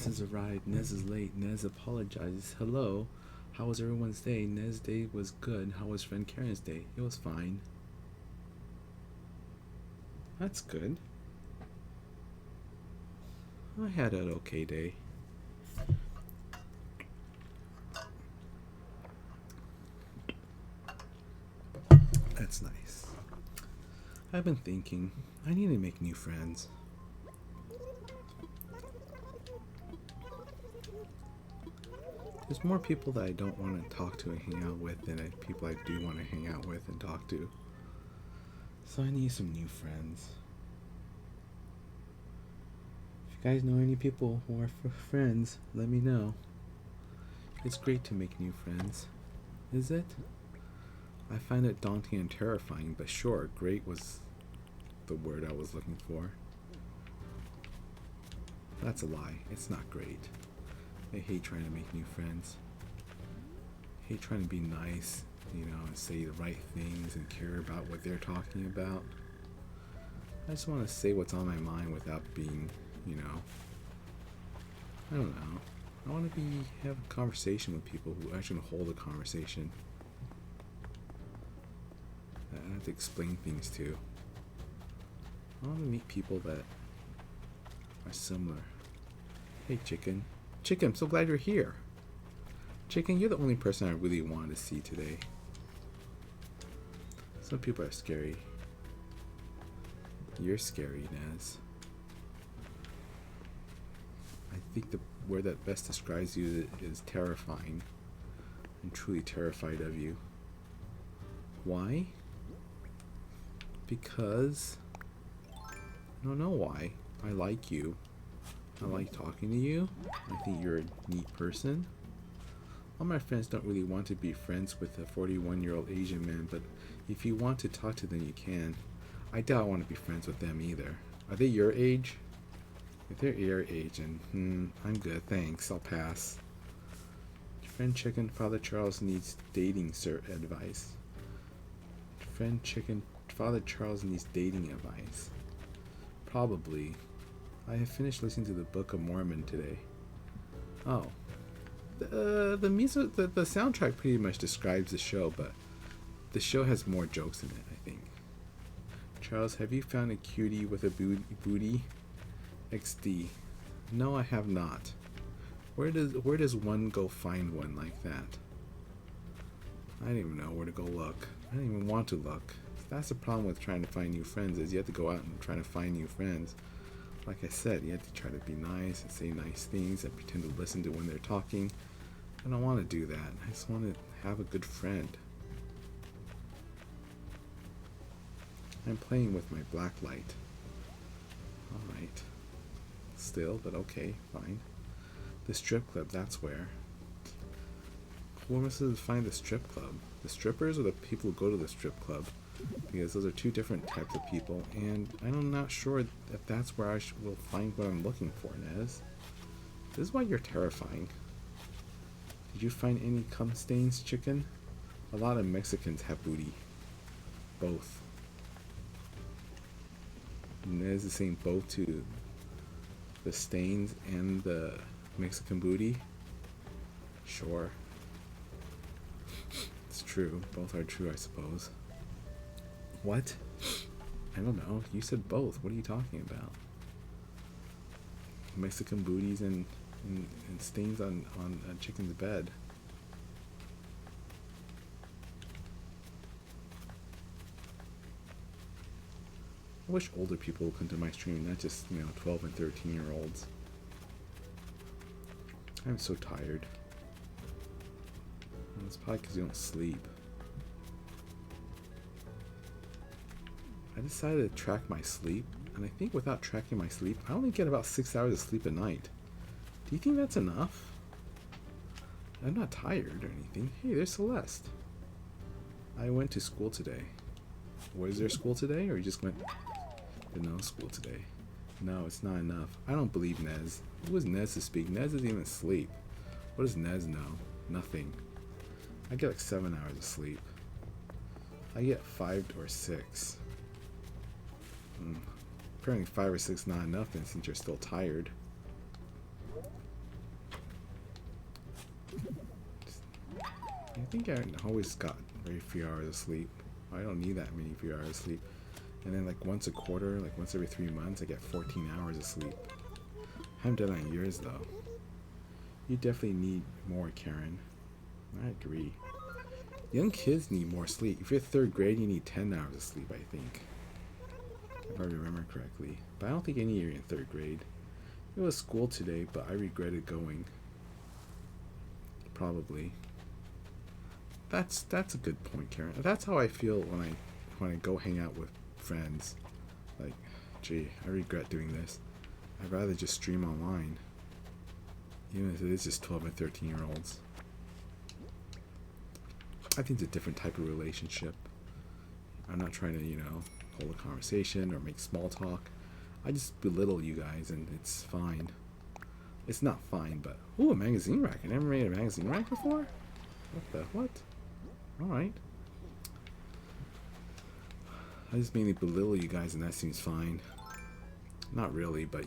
Nez has arrived. Nez is late. Nez apologizes. Hello. How was everyone's day? Nez's day was good. How was friend Karen's day? It was fine. That's good. I had an okay day. That's nice. I've been thinking, I need to make new friends. There's more people that I don't want to talk to and hang out with than people I do want to hang out with and talk to. So I need some new friends. If you guys know any people who are friends, let me know. It's great to make new friends. Is it? I find it daunting and terrifying, but sure, great was the word I was looking for. That's a lie. It's not great. I hate trying to make new friends. I hate trying to be nice, and say the right things and care about what they're talking about. I just want to say what's on my mind without being, I don't know. I want to have a conversation with people who actually hold a conversation. I have to explain things to. I want to meet people that are similar. Hey, Chicken. Chicken, I'm so glad you're here. Chicken, you're the only person I really wanted to see today. Some people are scary. You're scary, Nez. I think the word that best describes you is terrifying. I'm truly terrified of you. Why? Because I don't know why. I like you. I like talking to you. I think you're a neat person. All my friends don't really want to be friends with a 41-year-old Asian man, but if you want to talk to them, you can. I doubt I want to be friends with them either. Are they your age? If they're your age, then I'm good, thanks. I'll pass. Friend Chicken, Father Charles needs dating advice. Friend Chicken, Father Charles needs dating advice. Probably. I have finished listening to the Book of Mormon today. Oh. The music, the soundtrack pretty much describes the show, but the show has more jokes in it, I think. Charles, have you found a cutie with a booty? XD. No, I have not. Where does one go find one like that? I don't even know where to go look. I don't even want to look. That's the problem with trying to find new friends, is you have to go out and try to find new friends. Like I said, you have to try to be nice and say nice things and pretend to listen to when they're talking. I don't want to do that. I just want to have a good friend. I'm playing with my black light. Alright. Still, but okay, fine. The strip club, that's where. Who wants to find the strip club? The strippers or the people who go to the strip club? Because those are two different types of people, and I'm not sure if that's where I will find what I'm looking for, Nez. This is why you're terrifying. Did you find any cum stains, Chicken? A lot of Mexicans have booty. Both. Nez is saying both to the stains and the Mexican booty. Sure. It's true. Both are true, I suppose. What? I don't know. You said both. What are you talking about? Mexican booties and stains on a chicken's bed. I wish older people would come to my stream, not just, 12 and 13-year-olds. I'm so tired. And it's probably because you don't sleep. I decided to track my sleep, and I think without tracking my sleep, I only get about 6 hours of sleep a night. Do you think that's enough? I'm not tired or anything. Hey, there's Celeste. I went to school today. Was there school today, or you just went to no school today? No, it's not enough. I don't believe Nez. Who is Nez to speak? Nez doesn't even sleep. What does Nez know? Nothing. I get like 7 hours of sleep. I get 5 or 6. Apparently 5 or 6 not enough then, since you're still tired. I think I always got very few hours of sleep. I don't need that many few hours of sleep. And then like once a quarter, like once every 3 months, I get 14 hours of sleep. I haven't done that in years though. You definitely need more, Karen. I agree. Young kids need more sleep. If you're 3rd grade, you need 10 hours of sleep, I think. If I remember correctly. But I don't think any year in 3rd grade. It was school today, but I regretted going. Probably. That's a good point, Karen. That's how I feel when I go hang out with friends. Like, gee, I regret doing this. I'd rather just stream online. Even if it is just 12 and 13-year-olds. I think it's a different type of relationship. I'm not trying to, hold a conversation or make small talk. I just belittle you guys and it's fine. It's not fine, but... Ooh, a magazine rack. I never made a magazine rack before? What? Alright. I just mainly belittle you guys and that seems fine. Not really, but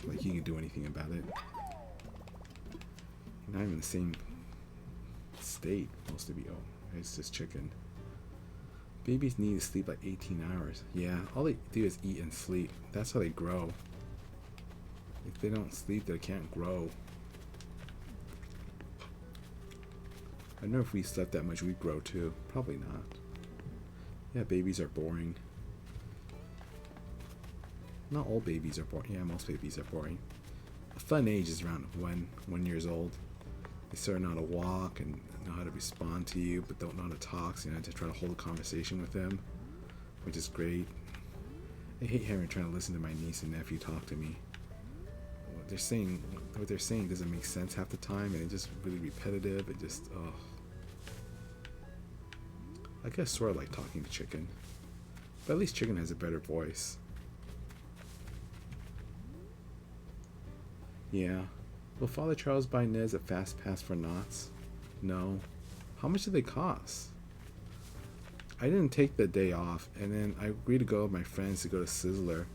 like you can do anything about it. You're not even in the same state, most of you. It's just chicken. Babies need to sleep like 18 hours. Yeah, all they do is eat and sleep. That's how they grow. If they don't sleep, they can't grow. I know if we slept that much, we'd grow too. Probably not. Yeah, babies are boring. Not all babies are boring. Yeah, most babies are boring. A fun age is around 1 years old. They start know how to walk and know how to respond to you, but don't know how to talk, so you have to try to hold a conversation with them, which is great. I hate trying to listen to my niece and nephew talk to me. What they're saying doesn't make sense half the time, and it's just really repetitive. It just, oh. I guess sort of like talking to Chicken, but at least Chicken has a better voice. Yeah. Will Father Charles buy Nez a fast pass for Knott's? No. How much do they cost? I didn't take the day off, and then I agreed to go with my friends to go to Sizzler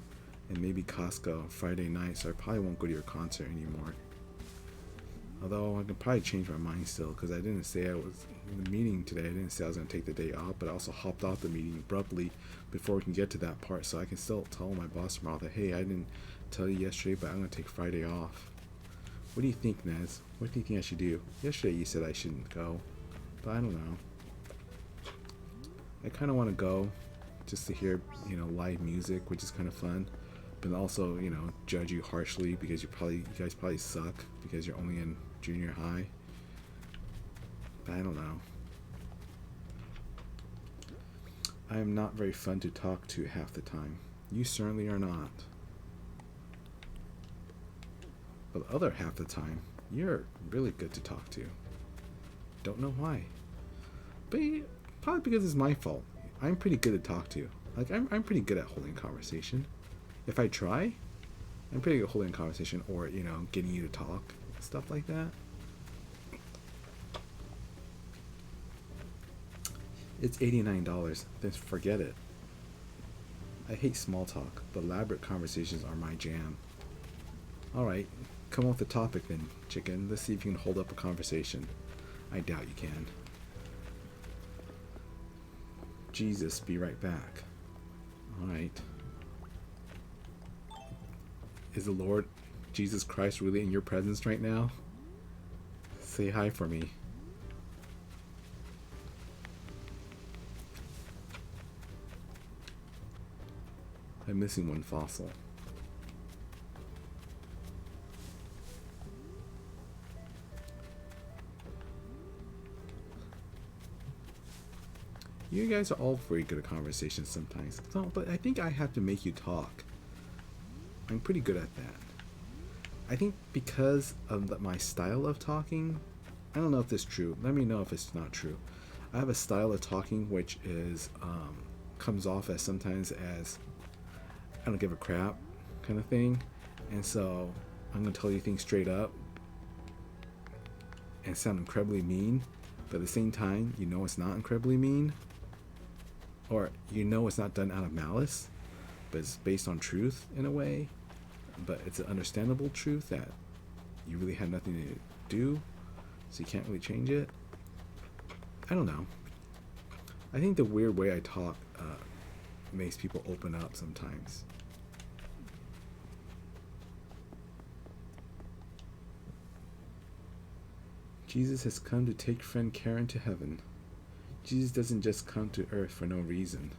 and maybe Costco Friday night, so I probably won't go to your concert anymore. Although I can probably change my mind still, because I didn't say I was in the meeting today. I didn't say I was going to take the day off, but I also hopped off the meeting abruptly before we can get to that part, so I can still tell my boss tomorrow that, hey, I didn't tell you yesterday, but I'm going to take Friday off. What do you think, Nez? What do you think I should do? Yesterday you said I shouldn't go, but I don't know. I kind of want to go just to hear, live music, which is kind of fun, but also, judge you harshly because you guys probably suck because you're only in junior high. But I don't know. I am not very fun to talk to half the time. You certainly are not. But the other half the time, you're really good to talk to. Don't know why. But probably because it's my fault. I'm pretty good to talk to. Like, I'm pretty good at holding conversation. If I try, I'm pretty good at holding conversation or, getting you to talk. Stuff like that. It's $89. Then forget it. I hate small talk, but elaborate conversations are my jam. Alright, come off the topic then, Chicken. Let's see if you can hold up a conversation. I doubt you can. Jesus, be right back. Alright. Is the Lord Jesus Christ really in your presence right now? Say hi for me. I'm missing one fossil. You guys are all very good at conversations sometimes. No, but I think I have to make you talk. I'm pretty good at that. I think because of my style of talking, I don't know if this is true. Let me know if it's not true. I have a style of talking which is comes off as sometimes as I don't give a crap kind of thing, and so I'm gonna tell you things straight up and sound incredibly mean, but at the same time, it's not incredibly mean, or it's not done out of malice, but it's based on truth in a way, but it's an understandable truth that you really had nothing to do, so you can't really change it. I don't know. I think the weird way I talk makes people open up sometimes. Jesus has come to take friend Karen to heaven. Jesus doesn't just come to earth for no reason.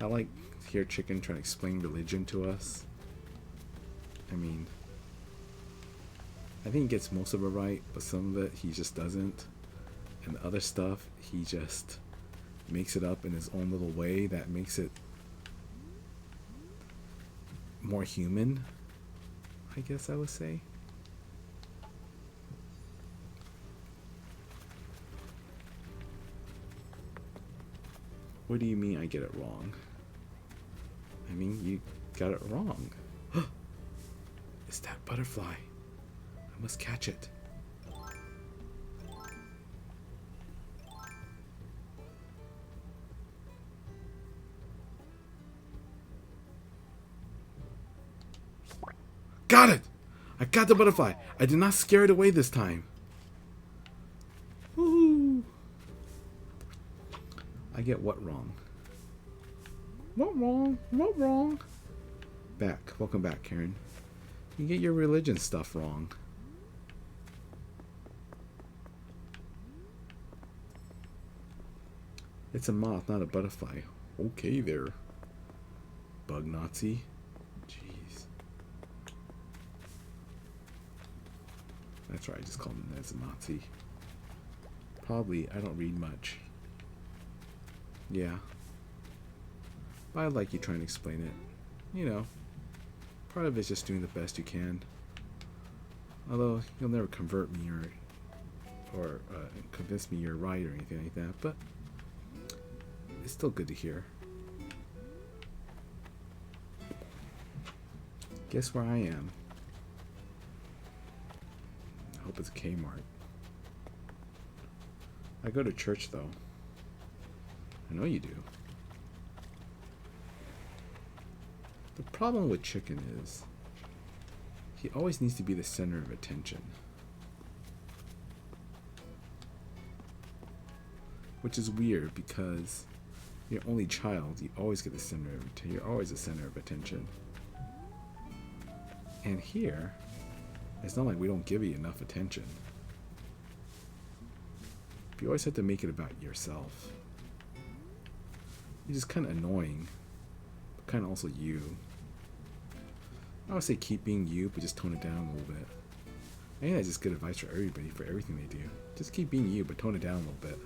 I like to hear Chicken trying to explain religion to us. I mean, I think he gets most of it right, but some of it he just doesn't. And the other stuff, he just makes it up in his own little way that makes it more human, I guess I would say. What do you mean I get it wrong? I mean, you got it wrong. It's that butterfly. I must catch it. Got it! I got the butterfly. I did not scare it away this time. Woohoo! I get what wrong? What wrong? What wrong? Back. Welcome back, Karen. You get your religion stuff wrong. It's a moth, not a butterfly. Okay there. Bug Nazi. Jeez. That's right, I just called him as a Nazi. Probably, I don't read much. Yeah. But I like you trying to explain it. You know, part of it's just doing the best you can. Although, you'll never convert me or convince me you're right or anything like that, but it's still good to hear. Guess where I am? I hope it's Kmart. I go to church, though. I know you do. The problem with Chicken is he always needs to be the center of attention. Which is weird because you're only child, you always get the center of attention. You're always the center of attention. And here, it's not like we don't give you enough attention. You always have to make it about yourself. You're just kind of annoying, but kind of also you. I would say keep being you, but just tone it down a little bit. I think that's just good advice for everybody, for everything they do. Just keep being you, but tone it down a little bit.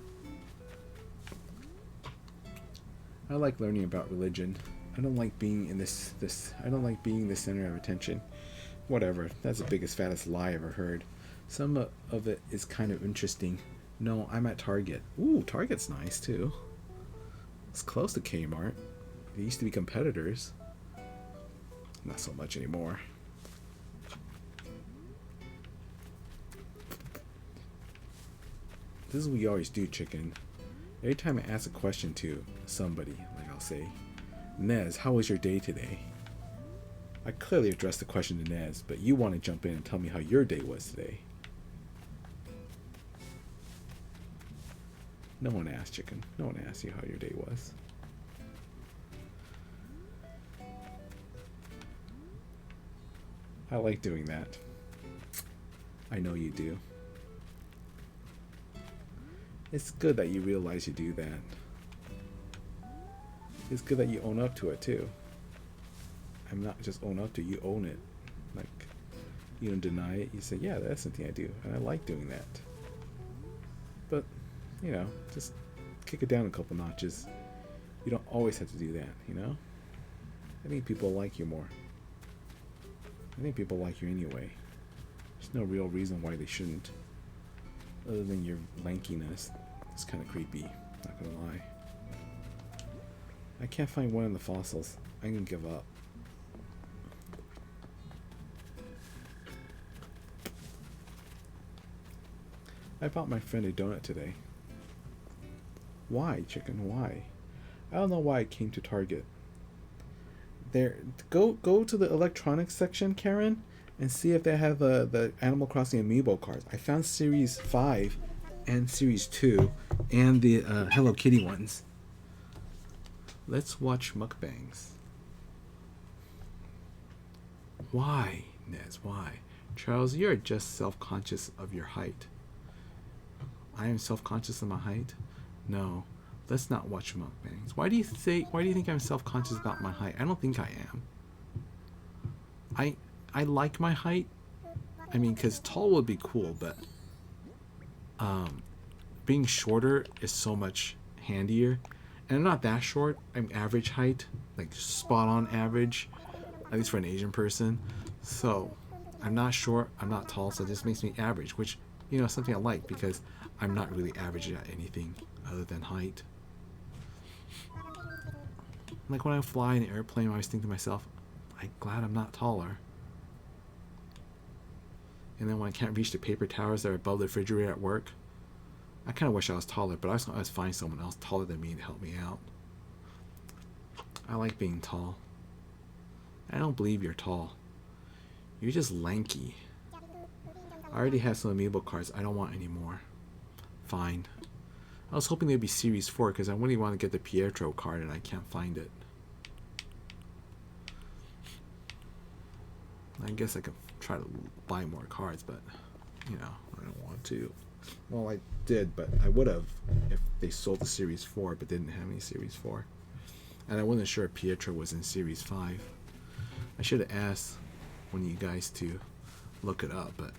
I like learning about religion. I don't like being in this. I don't like being the center of attention. Whatever. That's the biggest, fattest lie I ever heard. Some of it is kind of interesting. No, I'm at Target. Ooh, Target's nice too. It's close to Kmart. They used to be competitors. Not so much anymore. This is what you always do, Chicken. Every time I ask a question to somebody, like I'll say, Nez, how was your day today? I clearly addressed the question to Nez, but you want to jump in and tell me how your day was today. No one asked, Chicken. No one asked you how your day was. I like doing that. I know you do. It's good that you realize you do that. It's good that you own up to it too. I'm not just own up to it, you own it. Like, you don't deny it, you say, yeah, that's something I do, and I like doing that. But, you know, just kick it down a couple notches. You don't always have to do that, you know? I think people like you more. I think people like you anyway. There's no real reason why they shouldn't. Other than your lankiness. It's kind of creepy, not gonna lie. I can't find one of the fossils. I can give up. I bought my friend a donut today. Why, Chicken? Why? I don't know why I came to Target. There, go to the electronics section, Karen, and see if they have the Animal Crossing amiibo cards. I found Series 5 and Series 2 and the Hello Kitty ones. Let's watch mukbangs. Why, Nez? Why? Charles, you're just self-conscious of your height. I am self-conscious of my height? No. Let's not watch mukbangs. Why do you think I'm self-conscious about my height? I don't think I am. I like my height. I mean, because tall would be cool, but being shorter is so much handier. And I'm not that short. I'm average height, like spot on average, at least for an Asian person. So I'm not short, I'm not tall, so it just makes me average, which, you know, is something I like because I'm not really average at anything other than height. Like when I fly in an airplane, I always think to myself, I'm glad I'm not taller. And then when I can't reach the paper towers that are above the refrigerator at work, I kind of wish I was taller, but I just always find someone else taller than me to help me out. I like being tall. I don't believe you're tall. You're just lanky. I already have some amiibo cards. I don't want any more. Fine. I was hoping there'd be Series 4 because I really want to get the Pietro card and I can't find it. I guess I could try to buy more cards, but, you know, I don't want to. Well, I did, but I would have if they sold the Series 4 but didn't have any Series 4. And I wasn't sure if Pietro was in Series 5. I should have asked one of you guys to look it up, but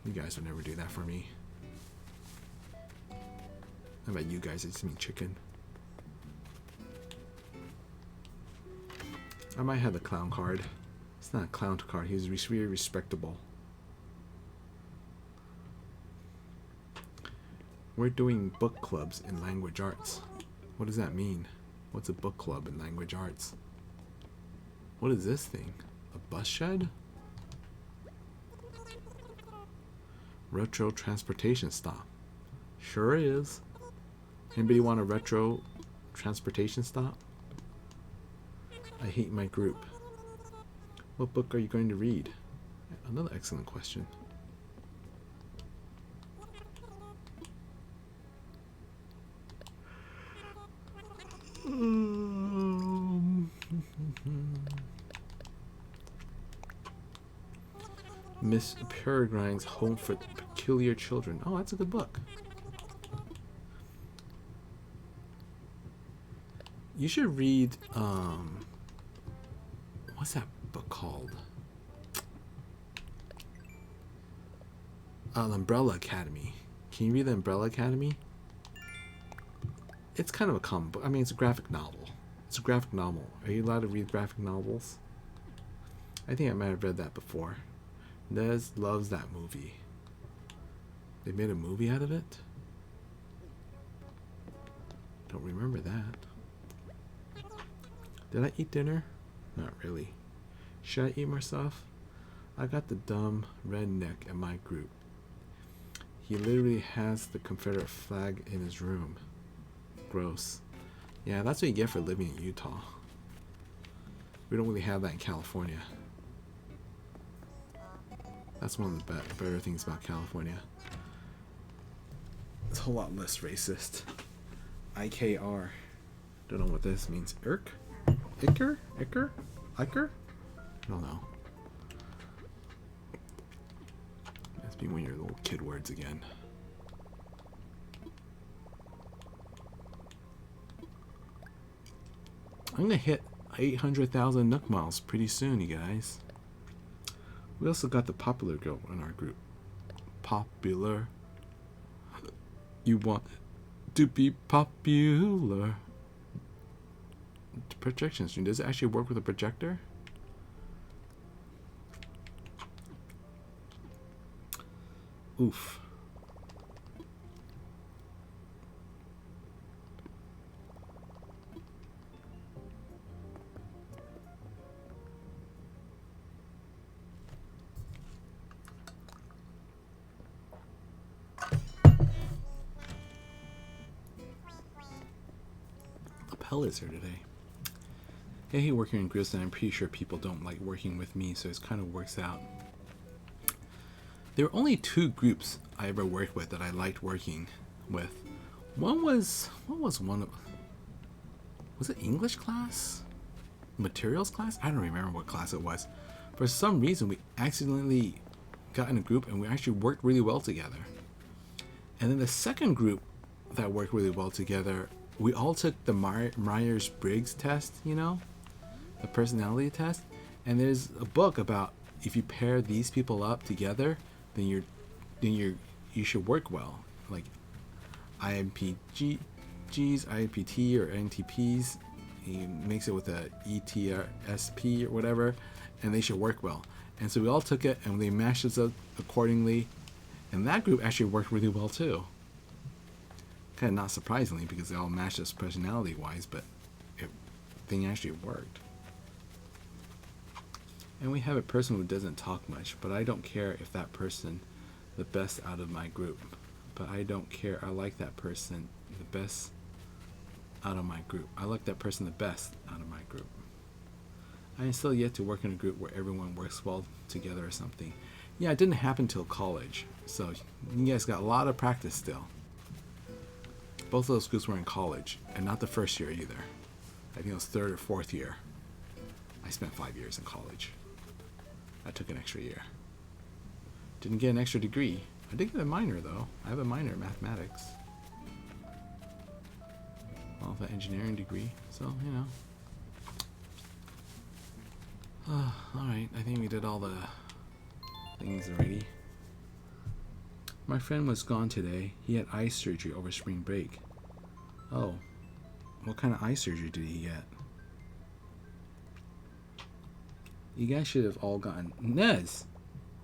you guys would never do that for me. How about you guys? I just mean chicken. I might have the clown card. It's not a clown card. He's really respectable. We're doing book clubs in language arts. What does that mean? What's a book club in language arts? What is this thing? A bus shed? Retro transportation stop. Sure is. Anybody want a retro transportation stop? I hate my group. What book are you going to read? Another excellent question. Miss Peregrine's Home for Peculiar Children. Oh, that's a good book. You should read, what's that book called? Umbrella Academy. Can you read the Umbrella Academy? It's kind of a comic book. I mean, it's a graphic novel. It's a graphic novel. Are you allowed to read graphic novels? I think I might have read that before. Nez loves that movie. They made a movie out of it? Don't remember that. Did I eat dinner? Not really. Should I eat more stuff? I got the dumb redneck in my group. He literally has the Confederate flag in his room. Gross. Yeah, that's what you get for living in Utah. We don't really have that in California. That's one of the better things about California. It's a whole lot less racist. IKR. Don't know what this means. Irk? Icker? Icker? Icker? I don't know. That's being one of your little kid words again. I'm gonna hit 800,000 Nook miles pretty soon, you guys. We also got the popular girl in our group. Popular. You want to be popular. The projection stream. Does it actually work with a projector? Oof. Hell is here today. I hate working in groups, and I'm pretty sure people don't like working with me, so it kind of works out. There were only two groups I ever worked with that I liked working with. One was, what was one of, was it English class? Materials class? I don't remember what class it was. For some reason, we accidentally got in a group and we actually worked really well together. And then the second group that worked really well together, we all took the Myers-Briggs test, you know, the personality test. And there's a book about if you pair these people up together, then you should work well. Like INPGs, INPT or NTPs, he makes it with a ETRSP or whatever, and they should work well. And so we all took it and they mashed us up accordingly, and that group actually worked really well too. Kind of not surprisingly because they all matched us personality wise, but thing actually worked. And we have a person who doesn't talk much, but I don't care if that person the best out of my group. But I don't care. I like that person the best out of my group. I like that person the best out of my group. I am still yet to work in a group where everyone works well together or something. Yeah, it didn't happen till college. So you guys got a lot of practice still. Both of those groups were in college, and not the first year either. I think it was third or fourth year. I spent 5 years in college. I took an extra year. Didn't get an extra degree. I did get a minor though. I have a minor in mathematics. Well, the engineering degree, so you know. Alright, I think we did all the things already. My friend was gone today. He had eye surgery over spring break. Oh, what kind of eye surgery did he get? You guys should have all gotten... Nez!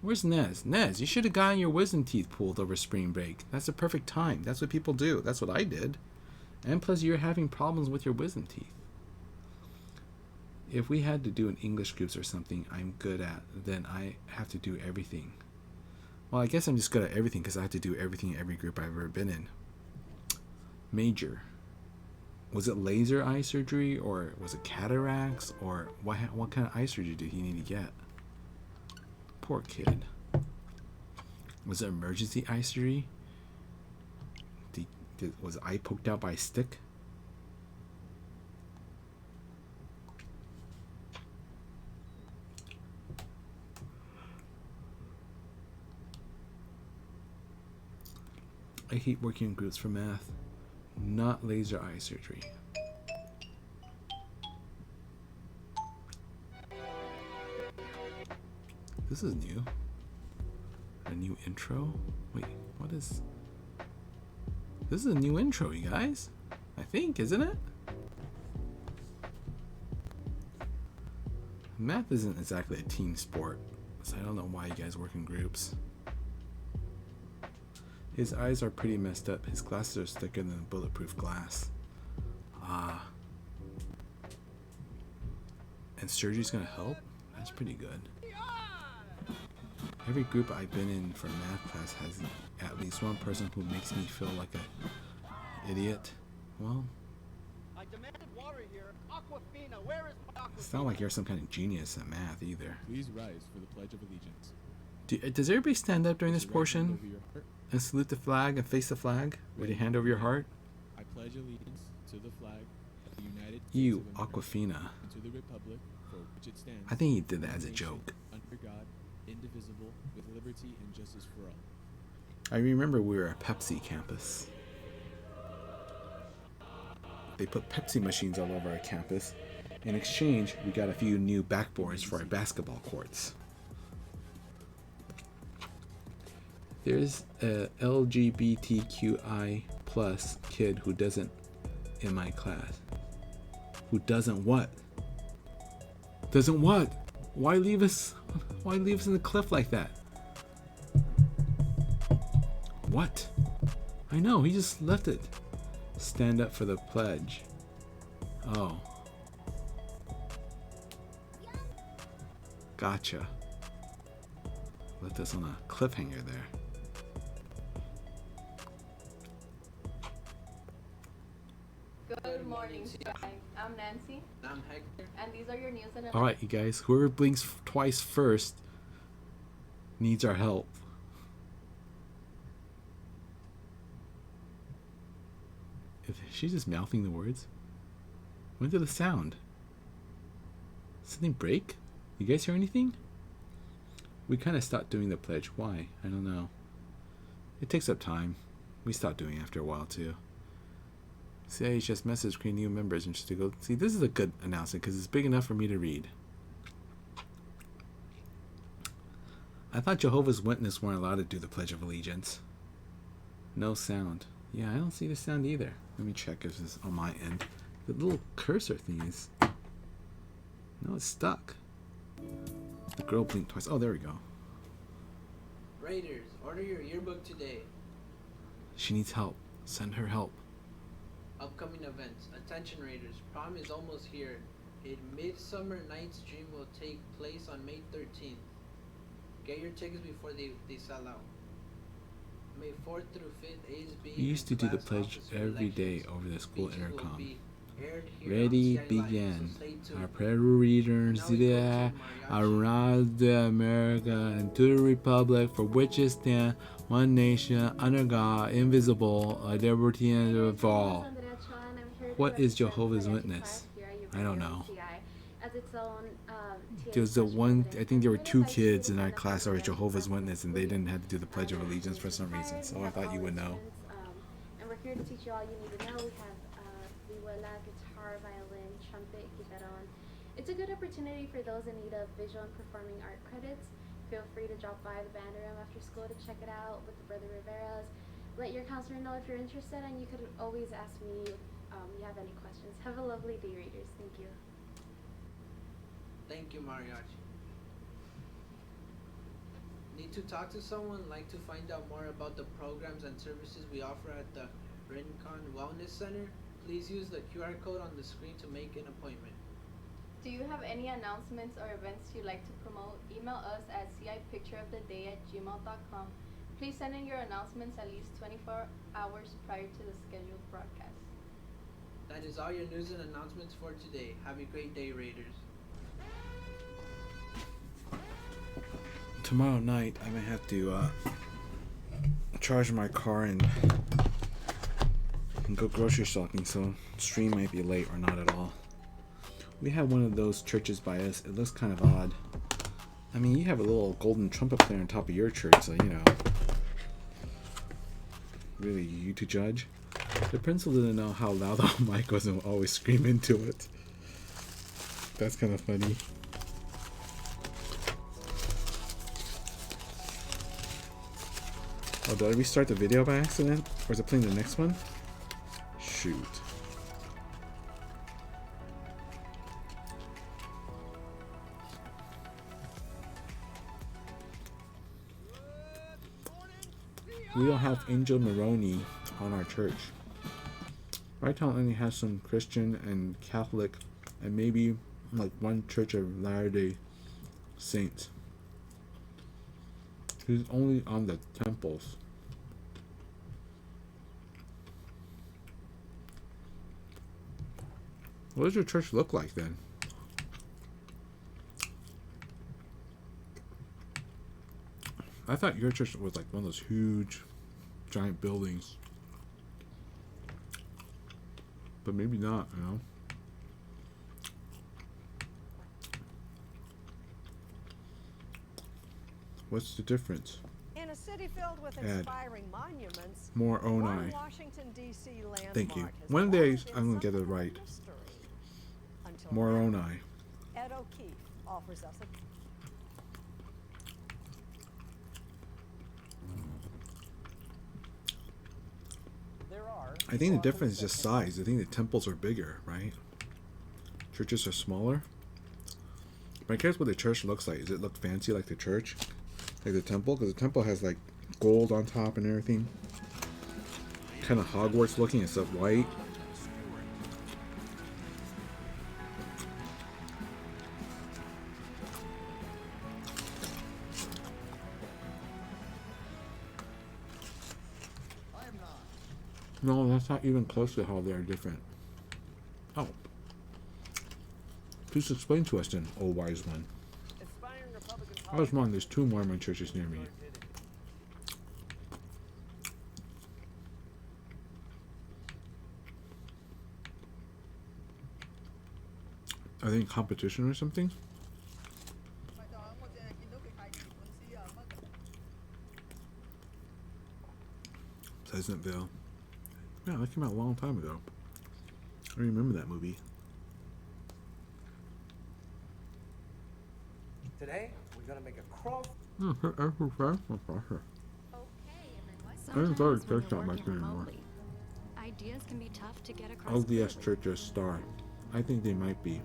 Where's Nez? Nez, you should have gotten your wisdom teeth pulled over spring break. That's the perfect time. That's what people do. That's what I did. And plus you're having problems with your wisdom teeth. If we had to do an English groups or something I'm good at, then I have to do everything. Well, I guess I'm just good at everything because I have to do everything in every group I've ever been in. Major. Was it laser eye surgery or was it cataracts or what kind of eye surgery did he need to get? Poor kid. Was it emergency eye surgery? Was the eye poked out by a stick? I hate working in groups for math. Not laser eye surgery. This is new. A new intro? Wait, what is... This is a new intro, you guys. I think, isn't it? Math isn't exactly a team sport, so I don't know why you guys work in groups. His eyes are pretty messed up. His glasses are thicker than bulletproof glass. Ah. And surgery's gonna help? That's pretty good. Every group I've been in for math class has at least one person who makes me feel like an idiot. Well, I demanded water here. Aquafina, where is my Aquafina? it's not like you're some kind of genius at math either. Please rise for the Pledge of Allegiance. Does everybody stand up during this Place your right hand portion over your heart. and salute the flag and face the flag with your hand over your heart? I pledge allegiance to the flag of the United States You, of America, Aquafina. and to the republic for which it stands. I think he did that as a one nation, joke. under God, indivisible, with liberty and justice for all. I remember we were at Pepsi campus. They put Pepsi machines all over our campus. In exchange, we got a few new backboards for our basketball courts. There's a LGBTQI plus kid who doesn't in my class. Who doesn't what? Doesn't what? Why leave us in the cliff like that? What? I know, he just left it. Stand up for the pledge. Oh. Gotcha. Left us on a cliffhanger there. Good morning, guys. I'm Nancy, I'm Hector. and these are your news and Alright, you guys. Whoever blinks twice first needs our help. Is she just mouthing the words? When did the sound? Something break? You guys hear anything? We kind of stopped doing the pledge. Why? I don't know. It takes up time. We stopped doing it after a while too. CIA just messaged creating new members interested to go. See, this is a good announcement because it's big enough for me to read. I thought Jehovah's Witnesses weren't allowed to do the Pledge of Allegiance. No sound. Yeah, I don't see the sound either. Let me check if it's on my end. The little cursor thing is... No, it's stuck. The girl blinked twice. Oh, there we go. Raiders, order your yearbook today. She needs help. Send her help. Upcoming events. Attention Raiders, prom is almost here. A Midsummer Night's Dream will take place on May 13th. Get your tickets before they sell out. May 4th through 5th, ASB. We used to do the pledge officer every day elections. over the school Speeches will intercom. be aired here Ready, on CI Live, begin. so stay tuned. Our prayer readers Now we go to there mariachi. around America and to the republic for which it stands, one nation, under God, invisible, liberty and for all. What is Jehovah's Witness? I don't know. There's the one, I think there were 2 kids in our class that were Jehovah's Witness and they didn't have to do the Pledge of Allegiance for some reason, so I thought you would know. And we're here to teach you all you need to know. We have vihuela, guitar, violin, trumpet, guitarón. It's a good opportunity for those in need of visual and performing art credits. Feel free to drop by the band room after school to check it out with the Brother Riveras. Let your counselor know if you're interested, and you could always ask me if you have any questions. Have a lovely day, readers. Thank you. Thank you, Mariachi. Need to talk to someone? Like to find out more about the programs and services we offer at the Rincon Wellness Center? Please use the QR code on the screen to make an appointment. Do you have any announcements or events you'd like to promote? Email us at cipictureoftheday@gmail.com. Please send in your announcements at least 24 hours prior to the scheduled broadcast. That is all your news and announcements for today. Have a great day, Raiders. Tomorrow night, I might have to charge my car and go grocery shopping, so stream might be late or not at all. We have one of those churches by us. It looks kind of odd. I mean, you have a little golden trumpet player on top of your church, so you know. Really, you to judge? The principal didn't know how loud the mic was and would always scream into it. That's kind of funny. Oh, did I restart the video by accident? Or is it playing the next one? Shoot. We don't have Angel Maroney on our church. Right Town only has some Christian and Catholic and maybe like one Church of Latter-day Saints. He's only on the temples. What does your church look like then? I thought your church was like one of those huge, giant buildings. But maybe not, you know? What's the difference? In a city filled with Add inspiring monuments, more one Onai. Washington, D.C. landmark Thank you. has One day always been I'm gonna get it something of a right. mystery. Until More now, Onai. Ed O'Keefe offers us a I think the difference is just size. I think the temples are bigger, right? Churches are smaller. But I'm curious what the church looks like. Does it look fancy like the church? Like the temple? Because the temple has like gold on top and everything. Kind of Hogwarts looking, except white. No, that's not even close to how they're different. Oh. Please explain to us then, oh wise one. I was wrong, there's 2 Mormon churches near me. Are they in competition or something? Pleasantville. Yeah, that came out a long time ago. I remember that movie. Today, we're gonna make a crawl. I don't go to Sometimes when church you're that much working anymore. remotely, ideas can be tough to get across LDS clearly. Church is Star. I think they might be.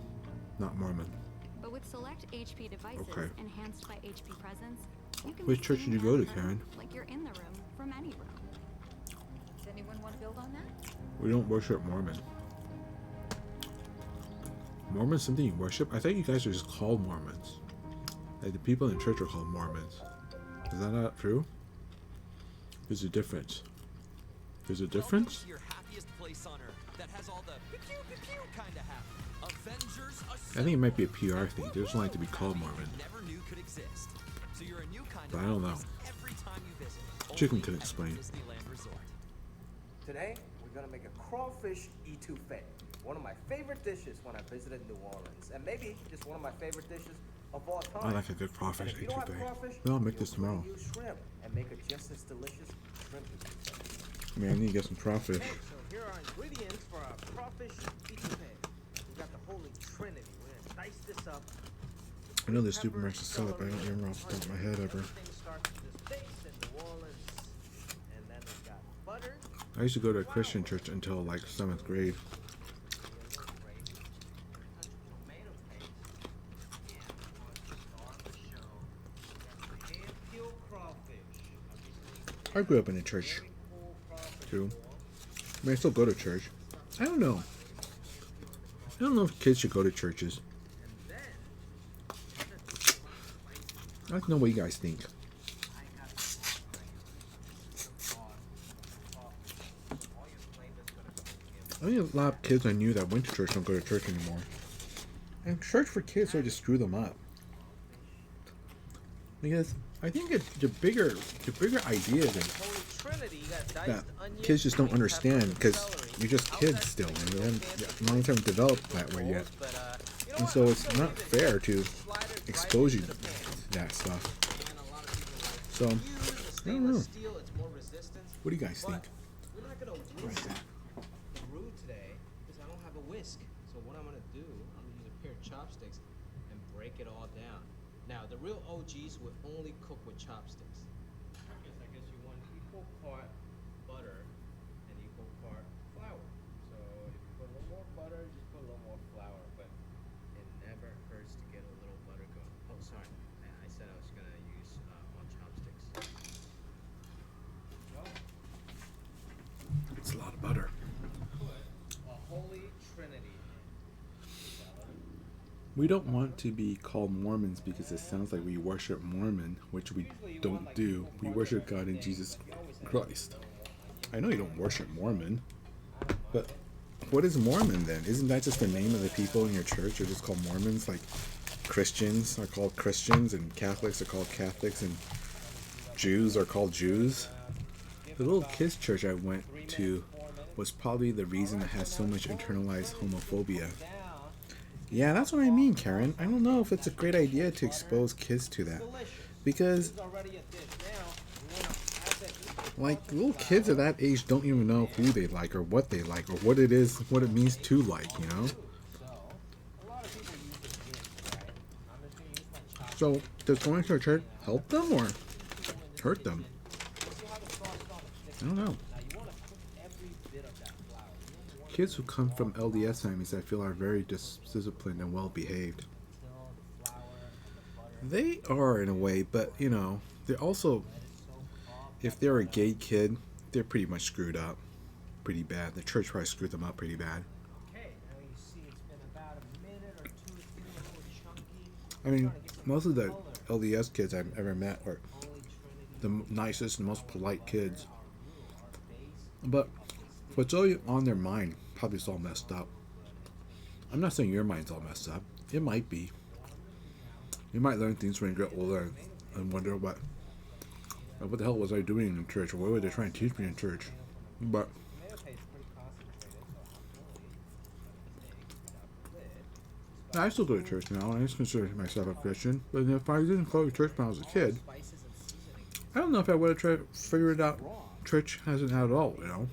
Not Mormon. But with select HP devices Okay. enhanced by HP Presence, you can Which be church seen did you go as to, them, Karen? like you're in the room from any room. Does anyone want to build on that? We don't worship Mormon. Mormon's something you worship? I thought you guys are just called Mormons. Like the people in church are called Mormons. Is that not true? There's a difference. There's a difference? Welcome to your happiest place on earth that has all the pew pew pew kind of happy. Avengers I think it might be a PR thing. They just like to be called Mormon. never knew could exist. So you're a new kind But of I don't know. happiness every time you visit. Chicken Only can at explain. Disneyland Resort. Today, we're gonna make a crawfish etouffee. One of my favorite dishes when I visited New Orleans, and maybe just one of my favorite dishes of all time. I like a good crawfish And if you don't have etouffee. crawfish, No, I'll make feel this free to tomorrow. Use shrimp and make a just as delicious shrimp etouffee. Man, I need to get some crawfish. Okay, so here are ingredients for our crawfish etouffee. We got the Holy Trinity. We're gonna dice this up. I know there's supermarkets sell it, but I don't remember off the top of my head ever. Everything starts with this base in New Orleans, and then we got butter. I used to go to a Christian church until like 7th grade. I grew up in a church too. I mean, I still go to church. I don't know. I don't know if kids should go to churches. I'd like to know what you guys think. I think a lot of kids I knew that went to church don't go to church anymore. And church for kids sort of screw them up. Because I think the bigger idea is that kids just don't understand because you're just kids still, and your minds haven't developed that way yet. And so it's not fair to expose you to that stuff. So, I don't know. What do you guys think? We're not gonna whisk the roux today because I don't have a whisk. So what I'm gonna do, I'm gonna use a pair of chopsticks and break it all down. Now the real OGs would only cook with chopsticks. I guess you want equal part butter and equal part flour. So if you put a little more butter, just put a little more flour. But it never hurts to get a little butter going. Oh, sorry, I said I was gonna use on chopsticks. It's a lot of butter. A holy trinity. We don't want to be called Mormons because it sounds like we worship Mormon, which we don't do. We worship God and Jesus Christ. I know you don't worship Mormon, but what is Mormon then? Isn't that just the name of the people in your church are just called Mormons? Like Christians are called Christians and Catholics are called Catholics and Jews are called Jews? The little kids church I went to was probably the reason it has so much internalized homophobia. Yeah, that's what I mean, Karen. I don't know if it's a great idea to expose kids to that. Because, like, little kids at that age don't even know who they like or what what it is, what it means to like, you know? So, does going to a church help them or hurt them? I don't know. Kids who come from LDS families, I feel, are very disciplined and well behaved. They are in a way, but you know, they're also, if they're a gay kid, they're pretty much screwed up pretty bad. The church probably screwed them up pretty bad. I mean, most of the LDS kids I've ever met are the nicest and most polite kids. But what's all on their mind probably is all messed up. I'm not saying your mind's all messed up. It might be. You might learn things when you get older and wonder what the hell was I doing in church, or what were they trying to teach me in church? But I still go to church now, and I consider myself a Christian. But if I didn't go to church when I was a kid, I don't know if I would have tried figured out church as an adult. You know,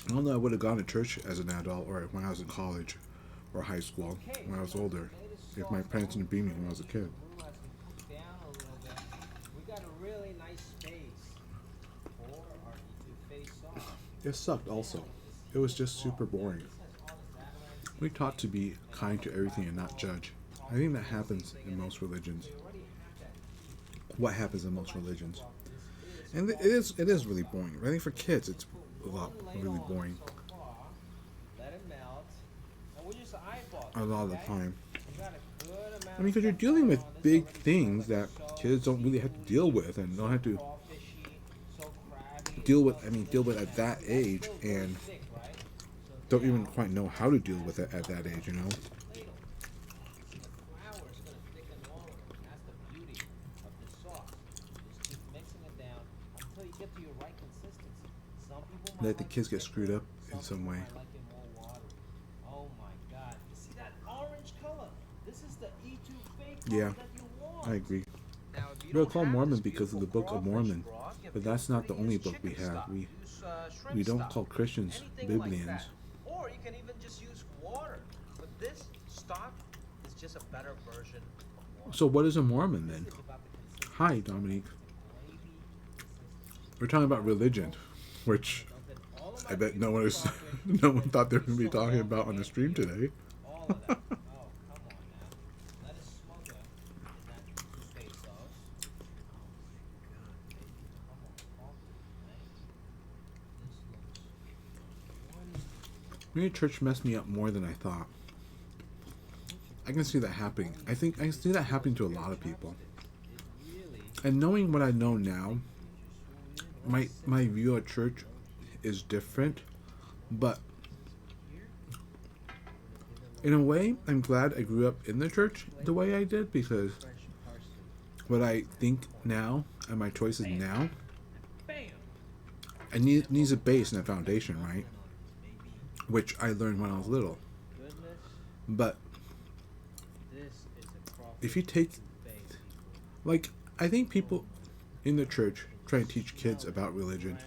I don't know. I would have gone to church as an adult, or when I was in college, or high school when I was older. If my parents didn't beat me when I was a kid. Down a little bit. We got a really nice space for our E2 face-off. It sucked. Also, it was just super boring. We taught to be kind to everything and not judge. I think that happens in most religions. What happens in most religions, and it is really boring. I think for kids, it's really boring. Let it melt. And we just eyeball A lot of the okay? time. We got a good amount I mean, because you're dealing with big things that kids don't really have to deal with, and don't have to deal with. I mean, deal with at that age, and don't even quite know how to deal with it at that age. You know. Let the kids get screwed up in some way. Oh my God! You see that orange color? This is the E2 fake Yeah, that you want. I agree. Now, if you We're don't called have Mormon this because of the beautiful Book of crawfish Mormon, broth, you but feel that's free not to the only use book we chicken have. stock, We use, shrimp we don't stock, call Christians anything like Biblians. that. Or you can even just use water. But this stock is just a better version of water. So what is a Mormon then? Hi, Dominique. We're talking about religion, which I bet no one is, no one thought they were going to be talking about on the stream today. All of that. Oh, come on now. Let it smother in that E2 sauce. Maybe church messed me up more than I thought. I can see that happening. I think I can see that happening to a lot of people. And knowing what I know now, my view of church is different, but in a way, I'm glad I grew up in the church the way I did, because what I think now and my choices now, I needs a base and a foundation, right? Which I learned when I was little. But if you take, like, I think people in the church trying to teach kids about religion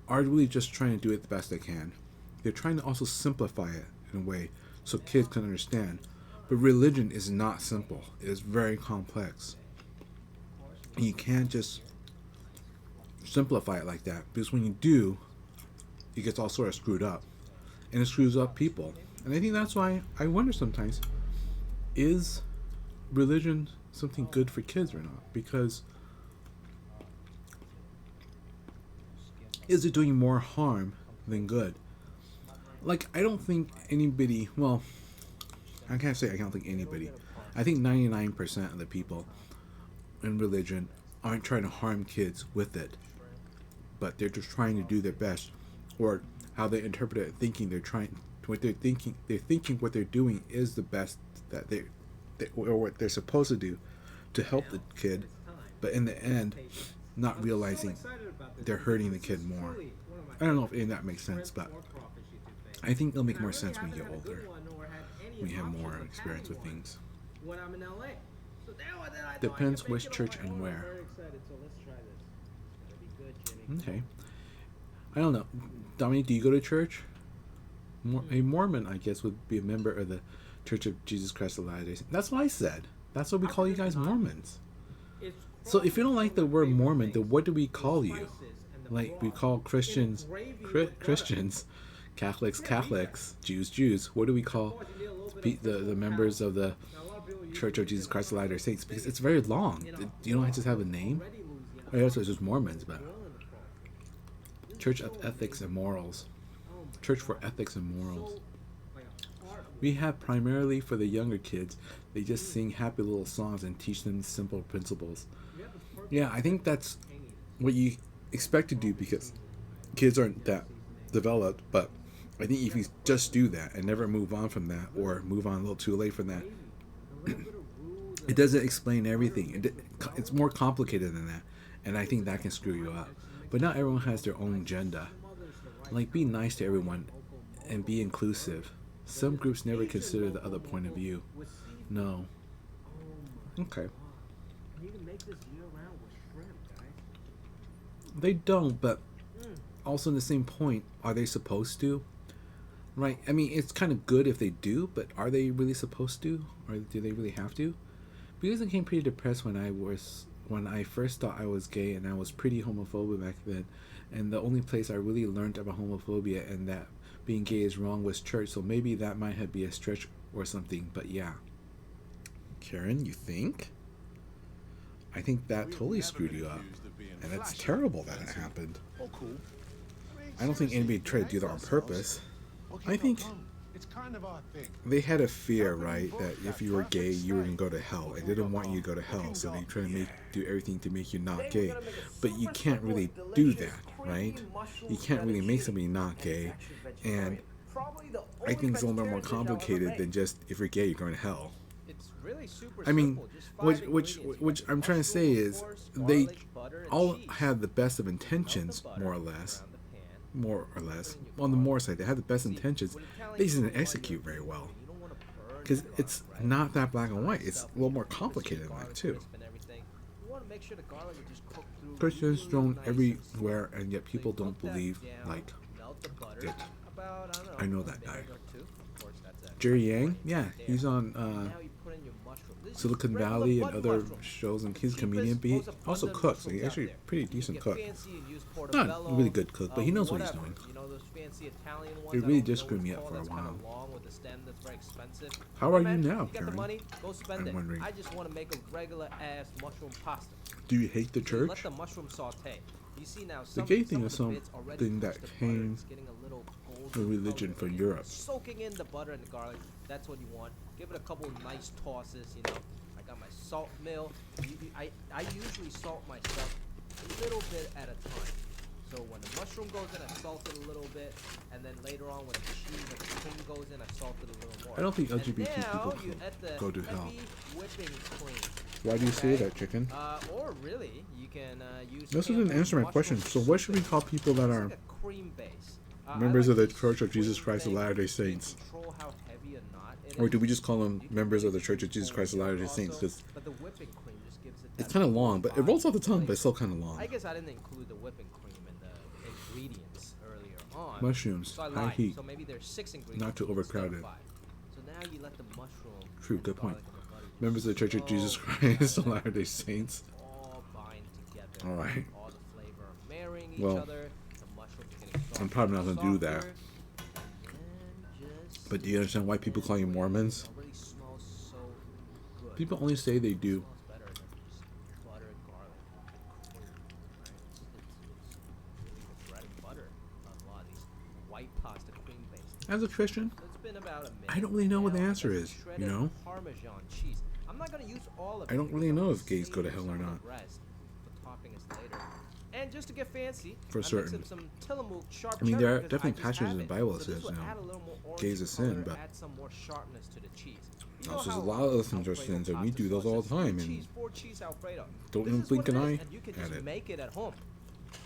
are really just trying to do it the best they can. They're trying to also simplify it in a way so kids can understand. But religion is not simple. It is very complex. And you can't just simplify it like that, because when you do, it gets all sort of screwed up. And it screws up people. And I think that's why I wonder sometimes, is religion something good for kids or not? Because is it doing more harm than good? Like, I don't think anybody, well, I can't say I don't think anybody. I think 99% of the people in religion aren't trying to harm kids with it, but they're just trying to do their best, or how they interpret it, thinking they're thinking what they're doing is the best that they or what they're supposed to do to help the kid, but in the end, not realizing they're hurting the kid more. I don't know if any of that makes sense, but I think it'll make more sense when you get older, when you have more experience with things. When I'm in LA. So then I Depends which church and where. Very excited, so let's try this. It's gotta be good, Jimmy. Okay. I don't know. Dominique, do you go to church? A Mormon, I guess, would be a member of the Church of Jesus Christ of Latter-day Saints. That's what I said. That's what we call you guys Mormons. So if you don't like the word Mormon, then what do we call you? Like, we call Christians Christians, Catholics, Jews. What do we call the members of the Church of Jesus Christ of Latter-day Saints? Because it's very long. You don't just have a name. I guess it's just Mormons, but Church of Ethics and Morals. Church for Ethics and Morals. We have primarily for the younger kids, they just sing happy little songs and teach them simple principles. Yeah, I think that's what you expect to do, because kids aren't that developed, but I think if you just do that and never move on from that, or move on a little too late from that, it doesn't explain everything. It's more complicated than that, and I think that can screw you up. But not everyone has their own agenda. Like, be nice to everyone and be inclusive. Some groups never consider the other point of view. No. Okay. And you can make this year round with shrimp, guys. They don't, but also in the same point, are they supposed to? Right? I mean, it's kind of good if they do, but are they really supposed to? Or do they really have to? Because I became pretty depressed when I first thought I was gay, and I was pretty homophobic back then. And the only place I really learned about homophobia and that being gay is wrong was church, so maybe that might have been a stretch or something, but yeah. Karen, you think? I think that totally screwed you up. And it's terrible that it happened. I don't think anybody tried to do that on purpose. I think it's kind of our thing. they had a fear, right, that if you were gay, you were going to go to hell. They didn't want you to go to hell, so they try to do everything to make you not gay. But you can't really do that, right? You can't really make somebody not gay. And I think it's a little bit more complicated than just if you're gay, you're going to hell. It's really super I mean, simple. Just 5 which ingredients. I'm trying to say is they Garlic, butter, and all cheese. have the best of Melt intentions, the butter more or less. around the pan. More or less. On the more side, they have the best intentions. They just didn't execute very well. You don't want to burn Because the it's garlic, right? not that black and white. It's Stuff a little more with the complicated than that, garlic too. crisp and everything. You want to make sure the garlic is just cooked through Christians really thrown nice and everywhere, slow. and yet So people you don't cook that believe, down, like, melt the butter, it. about, I know a that guy. minute or two. Of course, that's a Jerry Yang? point Yeah, right he's there. on Now you put in your mushroom. This is Silicon regular Valley and button other mushroom. shows, and he's a Cheapest, comedian, but he most also abundant cooks. So he's mushrooms out actually a there. pretty You decent get cook. fancy and use Not portobello, really good cook, but he knows what he's whatever. doing. You know those fancy Italian ones. It I really don't did know screw what me it's up called, for a that's kinda while. long with the stem that's very expensive. How But are you man, now, You got Karen? the money, go spend I'm it. wondering. I just want to make a regular ass mushroom pasta. Do you hate the So you let church? the mushroom saute. You see now The some, gay some thing of is the bits already something that touched the butter. came It's getting a little golden from religion color. from Europe. Soaking in the butter and the garlic. That's what you want. Give it a couple nice tosses, you know. I got my salt mill. I usually salt my stuff a little bit at a time. So when the mushroom goes in, I salt it a little bit, and then later on when the cheese and the cream goes in, I salt it a little more. I don't think And LGBT now people you add the go to hell. heavy whipping cream. Why do you say Okay? that, chicken? Or really, you can use. This doesn't answer my question. So what should we call people that are cream base? members of the Church of Jesus Christ of Latter-day Saints? Control how heavy or not it Or is. do we just call them You can members of make the Church of Jesus Christ of Latter-day Saints? also, Because but the whipping cream just gives it. it's that kind of full long, but it body rolls off the tongue, but flavor. it's still kind of long. I guess I didn't include the whipping cream in the ingredients earlier on. Mushrooms, So I high lied. heat, So maybe there's 6 ingredients. not too instead of overcrowded. 5. So now you let the mushroom. True, and the good point. garlic and the butter just Members of the Church of Jesus slow Christ of down. Latter-day Saints. All bind together. All right. All the flavor marrying each Well, other. The mushrooms getting softer I'm probably not and gonna do that. softer, and then just But do you understand why people call you Mormons? already smells so good. People only say they It do. smells better than just butter, garlic, and cream. Right? It's really the bread and butter of a lot of these white pasta cream based. As a Christian, It's been about a minute. I don't really know what the now, and answer there's is, shredded you know? Parmesan cheese. I'm not gonna use all of it. I don't because really I'm know gonna if gays go to save hell or some of not. the rest for toppings later. And just to get fancy, For I mixed certain. in some Tillamook sharp I mean, there are cheddar because definitely I just passages have in the it. Bible So that this says, will you know, add a little more gays orangey are sin, color, but add some more sharpness to the cheese. You also know there's a how lot of other things are Alfredo sins, and we pasta do those sauce all is the time, three and cheese, 4 cheese Alfredo. don't This even is blink what an it is, eye and you can at just it. make it at home.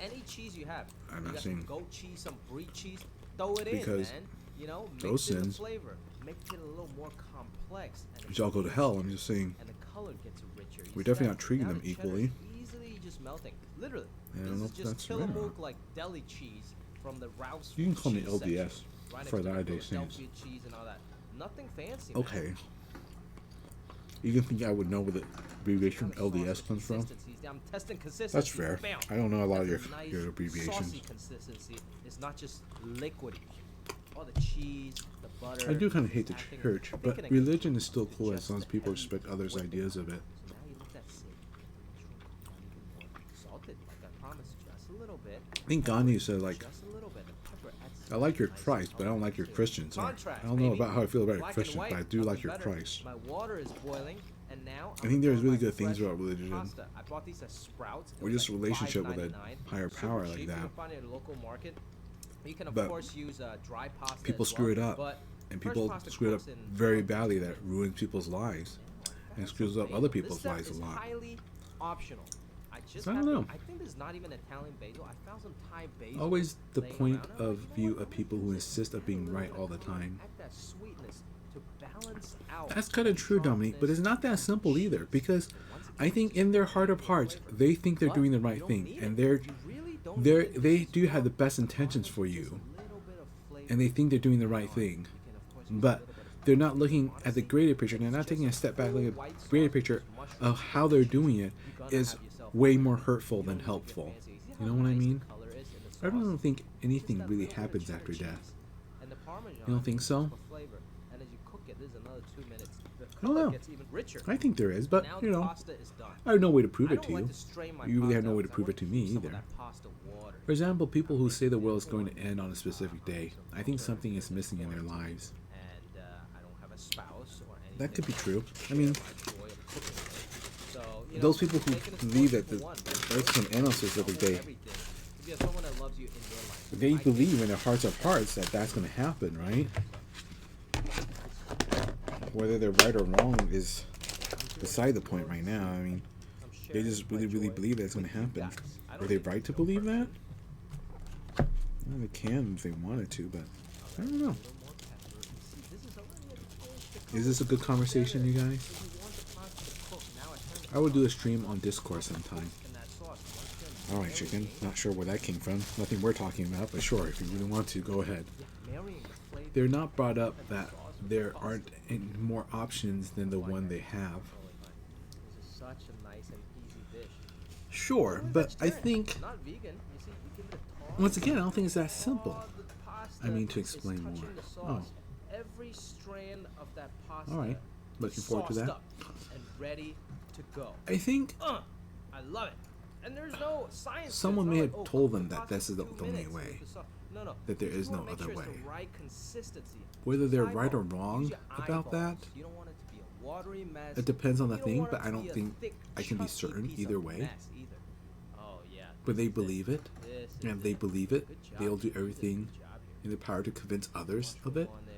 Any cheese you have. I'm You not got saying- some goat cheese, some brie cheese, throw it Because in, man. You know, those mix in the sins- flavor, make it a little more complex. And which all go to hell. I'm just saying, and the color gets richer. You we're see definitely that? not treating Now them the cheddar's equally. Easily just melting. Literally. I don't This know is if just that's right or Tillamook not. like deli cheese from the Ralph's. You can call me cheese LDS section, right for next to the Latter-day Saints. Philadelphia cheese and all that. Nothing fancy. man. Okay. You can think I would know where the abbreviation LDS comes from? Consistencies. I'm testing consistency. That's fair. Bam. I don't know a lot of That's your, a nice, your abbreviations. Saucy consistency. It's not just liquidy. All the cheese, the butter. I do kind of hate the acting- church, I'm but thinking against religion is it. still It's cool as just long as the people heavy respect others' whipping ideas of cream. it. So now you let that sit. Mushroom even more salted, like I promised, just a little bit. I think Gandhi said, like, Just a little bit. The pepper adds I like your nice Christ, but I don't color like your to it. Christians. Or, Contrast, I don't know baby. about how I feel about your Black and Christians, white, but I do nothing like your better. Christ. My water is boiling, and now I think there's I'm really doing good my things fresh about religion. pasta. I bought these at Sprouts. It Or was just a like relationship with a $5.99. higher Super power cheap. like You that. can find it at a local market. You can of But course use dry pasta. People as screw well, it up, but and fresh people pasta screw it up cooks in very one badly. to That two ruins people's lives minutes. and That's screws up amazing. other This people's stuff lives a is lot. highly optional. I just I don't happened. know. I think there's not even Italian basil. I found some Thai basil. Always the laying point around. I'm of like, view you know what? of people who insist of being right all the time. Add that sweetness to balance out. That's kind of true, Dominique, but it's not that simple either, because I think in their heart of hearts they think they're doing the right thing, and they do have the best intentions for you, and they think they're doing the right thing, but they're not looking at the greater picture. They're not taking a step back, looking at the greater picture of how they're doing it is way more hurtful than helpful. You know what I mean? I don't think anything really happens after death. You don't think so? I don't know. I think there is, but you know, I have no way to prove it to you. You really have no way to prove it to me either. For example, people who say the world is going to end on a specific day, I think something is missing in their lives. That could be true. I mean, those people who believe that the earth is going to end on a specific day, they believe in their hearts of hearts that that's going to happen, right? Whether they're right or wrong is beside the point right now. I mean, they just really, really believe that it's going to happen. Are they right to believe that? Well, they can if they wanted to, but I don't know. Is this a good conversation, you guys? I will do a stream on Discord sometime. Alright, chicken. Not sure where that came from. Nothing we're talking about, but sure, if you really want to, go ahead. They're not brought up that there aren't any more options than the one they have. Sure, but I think, once again, I don't think it's that simple. I mean, to explain more. Oh. Every strand of that pasta. All right, looking forward to that. And ready to go. I think I love it. And there's no science. Someone may have told them that this is the only minutes way. No. That there is no other It's way. the right consistency. Whether they're Use right or eyeballs. wrong Use your about that, eyeballs. You don't want it to be a watery mess. it depends on the You don't thing, want but it I to don't be a think thick, I can be chunky certain piece either of way. mess either. Oh yeah. But they believe it, This is and they it. believe it. Good job. They'll do You did a everything good job here. in their power to convince others of it. On there.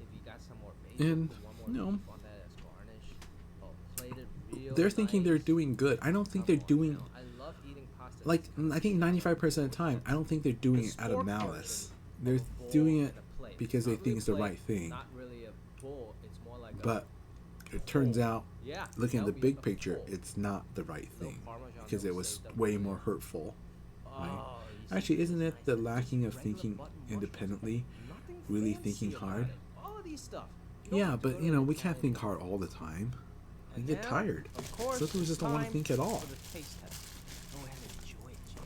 If you got some more basil, And, put one more you know, leaf on that as garnish. Oh, plate it real they're thinking they're nice. doing good. I don't think Come they're on, doing, you know, I love eating pasta. like, I think 95% of the time, I don't think they're doing it out of malice. They're doing it because they think it's the right thing. Not really a bowl, it's more like But it turns out, yeah, looking at that the would be big a picture, bowl. it's not the right thing. Parmesan Because it never was saved up way for more you. hurtful. Right? Oh, you see, Actually, isn't this it is the nice. lacking of Regular thinking button mushrooms. independently, Nothing really fancy thinking about hard? it. All of these stuff. You don't Yeah, have to but go you to know, an we can't Italian think hard all the time. We And get now, tired. of course, Some people just don't want to time think at all. for the taste test. Go ahead and enjoy it, Jim.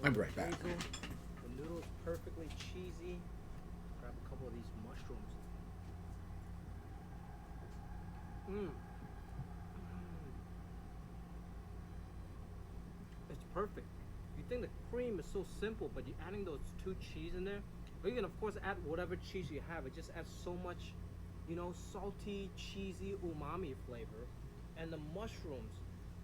I'll be right back. Basil, the noodles perfectly cheesy. Grab a couple of these mushrooms. It's perfect. You think the cream is so simple, but you're adding those two cheese in there. Or you can of course add whatever cheese you have. It just adds so much, you know, salty, cheesy, umami flavor. And the mushrooms,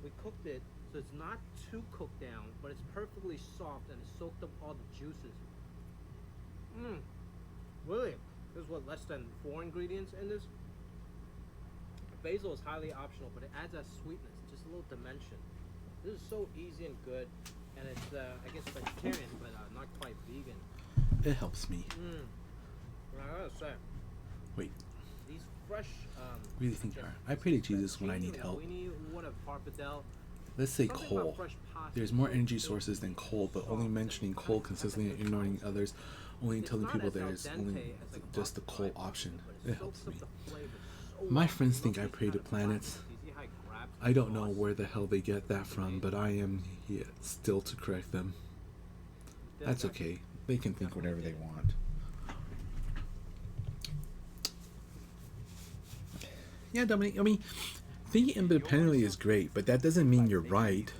we cooked it so it's not too cooked down, but it's perfectly soft and it soaked up all the juices. Really? There's what, less than 4 ingredients in this? Basil is highly optional, but it adds that sweetness, just a little dimension. This is so easy and good, and it's, I guess, vegetarian, but not quite vegan. It helps me. I gotta say, Wait, these fresh, really think hard. I pray to Jesus when I need help. Let's say coal. There's more energy sources than coal, but only mentioning coal consistently and ignoring others, only telling people there is only just the coal option. It helps me. My friends think I pray to planets. I don't know where the hell they get that from, but I am here still to correct them. That's okay. They can think whatever they want. Yeah, Dominic, I mean, thinking independently is great, but that doesn't mean you're right,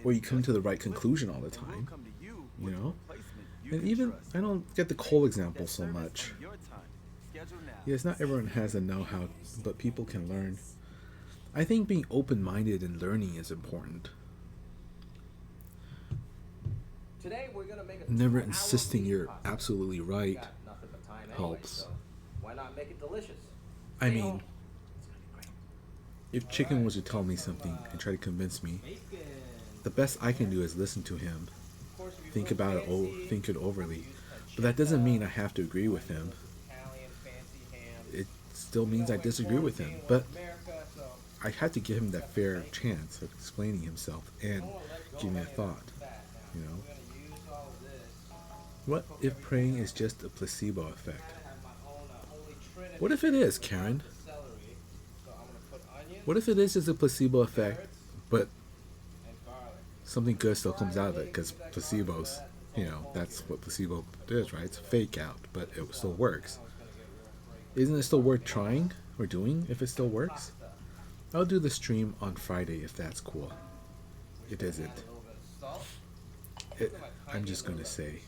or you come to the right conclusion all the time, you know? And even, I don't get the coal example so much. Yes, not everyone has the know-how, but people can learn. I think being open-minded and learning is important. Today we're gonna make a Never 2-hour insisting meat you're pasta. absolutely right Got nothing but time anyway, helps. so why not make it delicious? I Stay mean, home. if Chicken was to tell me something and try to convince me, the best I can do is listen to him, think about it, think it overly. But that doesn't mean I have to agree with him. It still means I disagree with him. But I have to give him that fair chance of explaining himself and giving a thought. You know, what if praying is just a placebo effect? What if it is, Karen? What if it is just a placebo effect, but something good still comes out of it? Because placebos, you know, that's what placebo is, right? It's a fake out, but it still works. Isn't it still worth trying or doing if it still works? I'll do the stream on Friday if that's cool. It isn't. I'm just gonna say.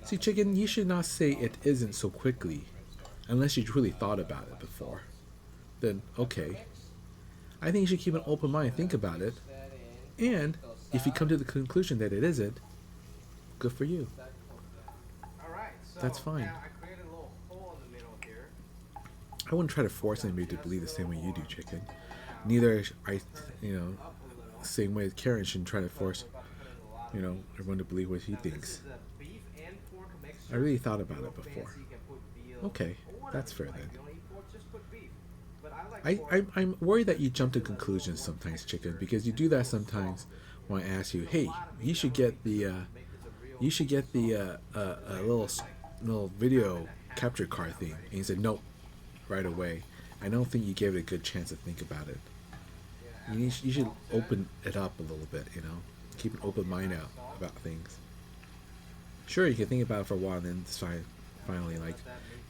See, Chicken, you should not say it isn't so quickly, unless you truly thought about it before. Then, okay. I think you should keep an open mind, think about it, and if you come to the conclusion that it isn't, good for you. That's fine. I wouldn't try to force anybody to believe the same way you do, Chicken. Neither I, same way Karen shouldn't try to force, everyone to believe what he thinks. I really thought about it before. Okay, that's fair then. I'm worried that you jump to conclusions sometimes, Chicken, because you do that sometimes when I ask you, hey, you should get the little video capture card thing, and you said nope right away. I don't think you gave it a good chance to think about it. You should open it up a little bit, keep an open mind out about things. Sure, you can think about it for a while and then decide finally, like,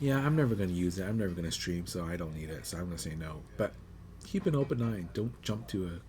yeah, I'm never going to use it, I'm never going to stream, so I don't need it, so I'm going to say no. But keep an open mind. Don't jump to a